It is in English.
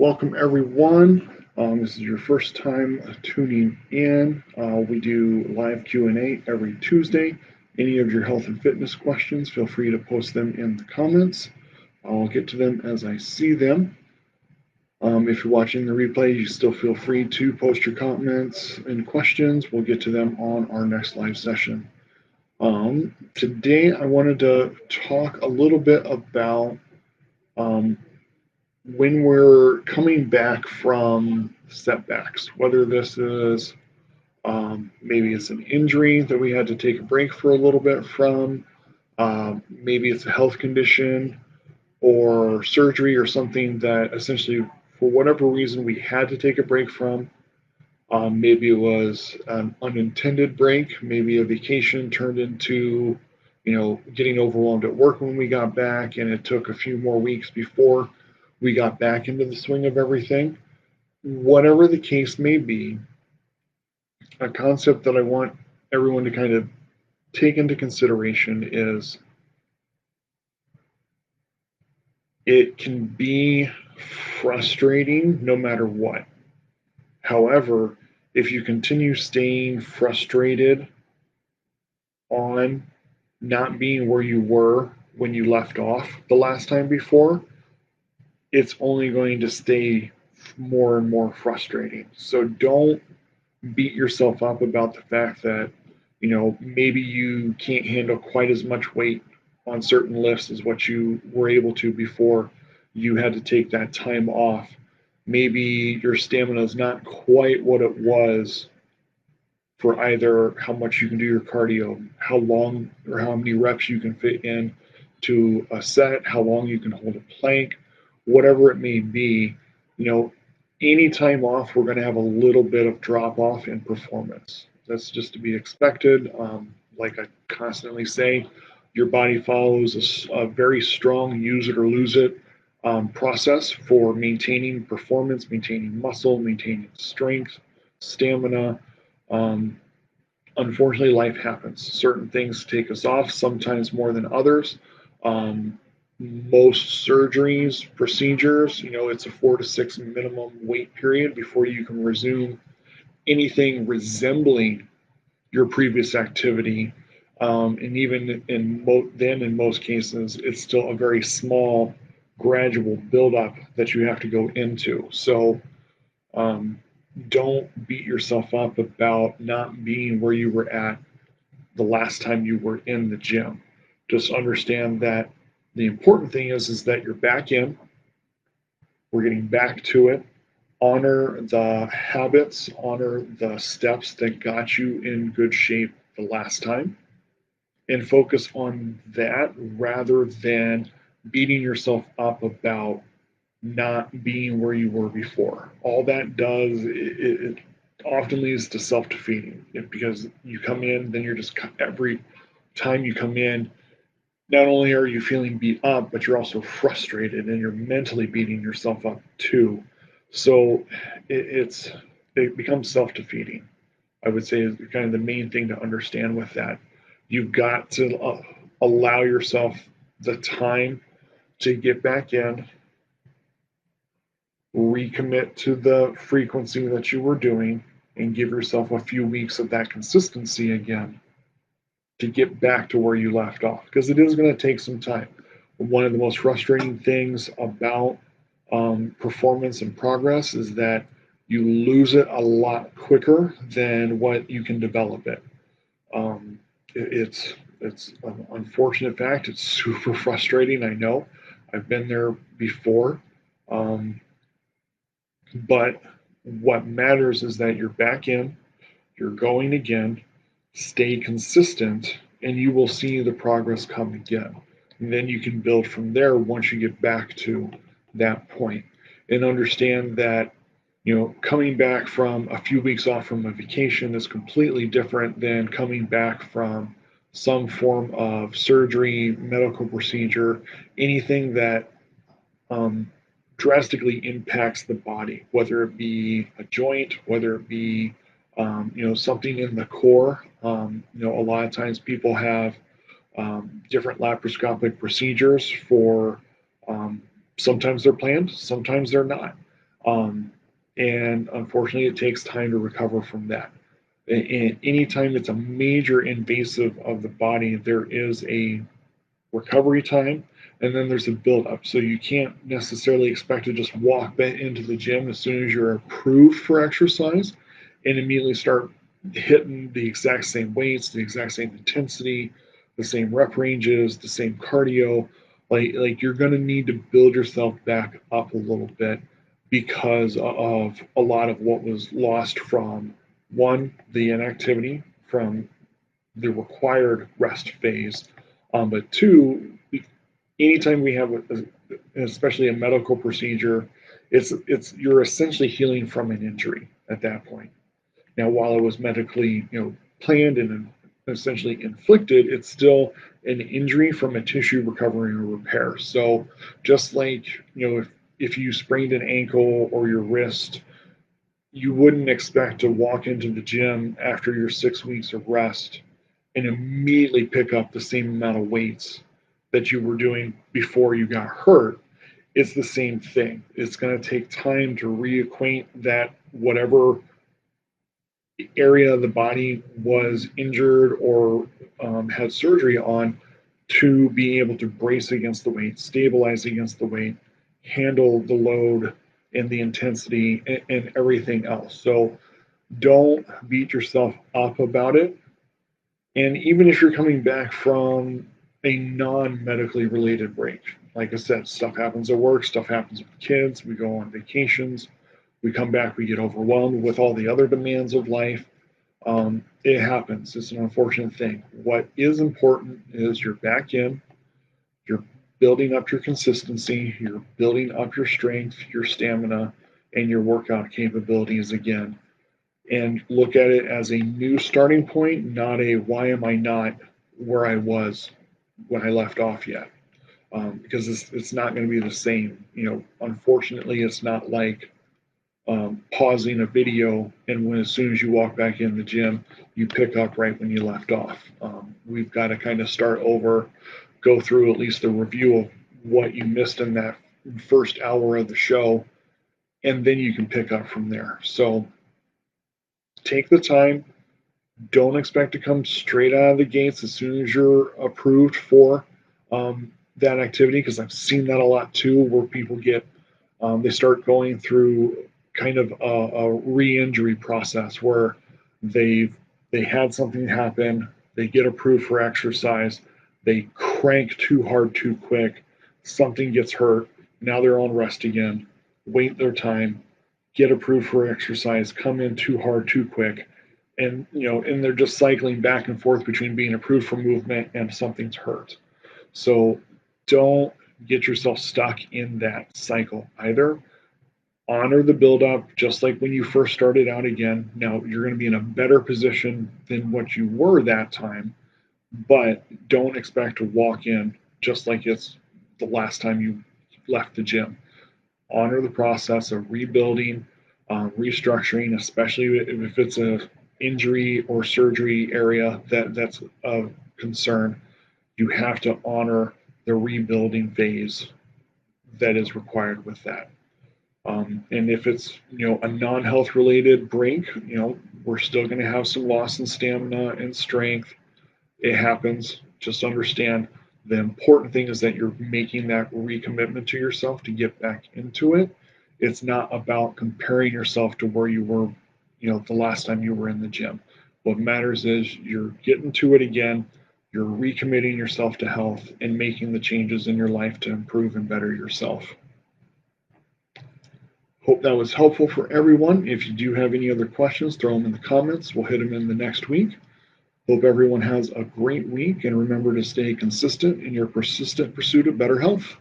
welcome everyone. This is your first time tuning in. We do live Q&A every Tuesday. Any of your health and fitness questions, feel free to post them in the comments. I'll get to them as I see them. If you're watching the replay, you still feel free to post your comments and questions. We'll get to them on our next live session. Today, I wanted to talk a little bit about when we're coming back from setbacks, whether this is maybe it's an injury that we had to take a break for a little bit from, maybe it's a health condition or surgery or something that essentially, for whatever reason, we had to take a break from. Maybe it was an unintended break, maybe a vacation turned into, getting overwhelmed at work when we got back, and it took a few more weeks before we got back into the swing of everything. Whatever the case may be, a concept that I want everyone to kind of take into consideration is it can be frustrating no matter what. However, if you continue staying frustrated on not being where you were when you left off the last time before, it's only going to stay more and more frustrating. So don't beat yourself up about the fact that, maybe you can't handle quite as much weight on certain lifts as what you were able to before you had to take that time off. Maybe your stamina is not quite what it was for either how much you can do your cardio, how long or how many reps you can fit in to a set, how long you can hold a plank, whatever it may be. Any time off, we're going to have a little bit of drop off in performance. That's just to be expected. Like I constantly say, your body follows a very strong use it or lose it process for maintaining performance, maintaining muscle, maintaining strength, stamina. Unfortunately, life happens. Certain things take us off, sometimes more than others. Most surgeries, procedures, it's a 4 to 6 minimum wait period before you can resume anything resembling your previous activity. And even in most cases, it's still a very small, gradual buildup that you have to go into. So don't beat yourself up about not being where you were at the last time you were in the gym. Just understand that the important thing is that you're back in. We're getting back to it. Honor the habits, honor the steps that got you in good shape the last time, and focus on that rather than beating yourself up about not being where you were before. All that does, it often leads to self-defeating because you come in, then you're just, every time you come in, not only are you feeling beat up, but you're also frustrated and you're mentally beating yourself up too. So it becomes self-defeating. I would say is kind of the main thing to understand with that. You've got to allow yourself the time to get back in, recommit to the frequency that you were doing, and give yourself a few weeks of that consistency again to get back to where you left off, because it is going to take some time. One of the most frustrating things about performance and progress is that you lose it a lot quicker than what you can develop it. It's an unfortunate fact. It's super frustrating. I know. I've been there before. But what matters is that you're back in, you're going again, stay consistent, and you will see the progress come again. And then you can build from there once you get back to that point. And understand that, coming back from a few weeks off from a vacation is completely different than coming back from some form of surgery, medical procedure, anything that drastically impacts the body, whether it be a joint, whether it be something in the core. A lot of times people have different laparoscopic procedures for sometimes they're planned, sometimes they're not. And unfortunately, it takes time to recover from that. And anytime it's a major invasive of the body, there is a recovery time, and then there's a build up. So you can't necessarily expect to just walk back into the gym as soon as you're approved for exercise and immediately start hitting the exact same weights, the exact same intensity, the same rep ranges, the same cardio. Like you're going to need to build yourself back up a little bit because of a lot of what was lost from one, the inactivity from the required rest phase, but two, anytime we have, especially a medical procedure, it's you're essentially healing from an injury at that point. Now, while it was medically, planned and essentially inflicted, it's still an injury from a tissue recovery or repair. So, just like if you sprained an ankle or your wrist, you wouldn't expect to walk into the gym after your 6 weeks of rest and immediately pick up the same amount of weights that you were doing before you got hurt. It's the same thing. It's going to take time to reacquaint that whatever area of the body was injured or had surgery on to be able to brace against the weight, stabilize against the weight, handle the load and the intensity and everything else. So don't beat yourself up about it. And even if you're coming back from a non medically related break, like I said, stuff happens at work, stuff happens with kids, we go on vacations, we come back, we get overwhelmed with all the other demands of life. It happens. It's an unfortunate thing. What is important is you're back in, you're building up your consistency, you're building up your strength, your stamina, and your workout capabilities again. And look at it as a new starting point, not a why am I not where I was when I left off yet. Because it's not going to be the same. Unfortunately, it's not like pausing a video and when as soon as you walk back in the gym, you pick up right when you left off. We've got to kind of start over, go through at least a review of what you missed in that first hour of the show, and then you can pick up from there. So take the time. Don't expect to come straight out of the gates as soon as you're approved for that activity, because I've seen that a lot too, where people they start going through kind of a re-injury process where they had something happen, they get approved for exercise, they crank too hard too quick, something gets hurt, now they're on rest again, wait their time, get approved for exercise, come in too hard too quick, and they're just cycling back and forth between being approved for movement and something's hurt. So don't get yourself stuck in that cycle either. Honor the build up, just like when you first started out again. Now you're going to be in a better position than what you were that time, but don't expect to walk in just like it's the last time you left the gym. Honor the process of rebuilding, restructuring, especially if it's a injury or surgery area that's of concern. You have to honor the rebuilding phase that is required with that. And if it's a non-health related break, we're still going to have some loss in stamina and strength. It happens. Just understand the important thing is that you're making that recommitment to yourself to get back into it. It's not about comparing yourself to where you were, the last time you were in the gym. What matters is you're getting to it again. You're recommitting yourself to health and making the changes in your life to improve and better yourself. Hope that was helpful for everyone. If you do have any other questions, throw them in the comments. We'll hit them in the next week. Hope everyone has a great week, and remember to stay consistent in your persistent pursuit of better health.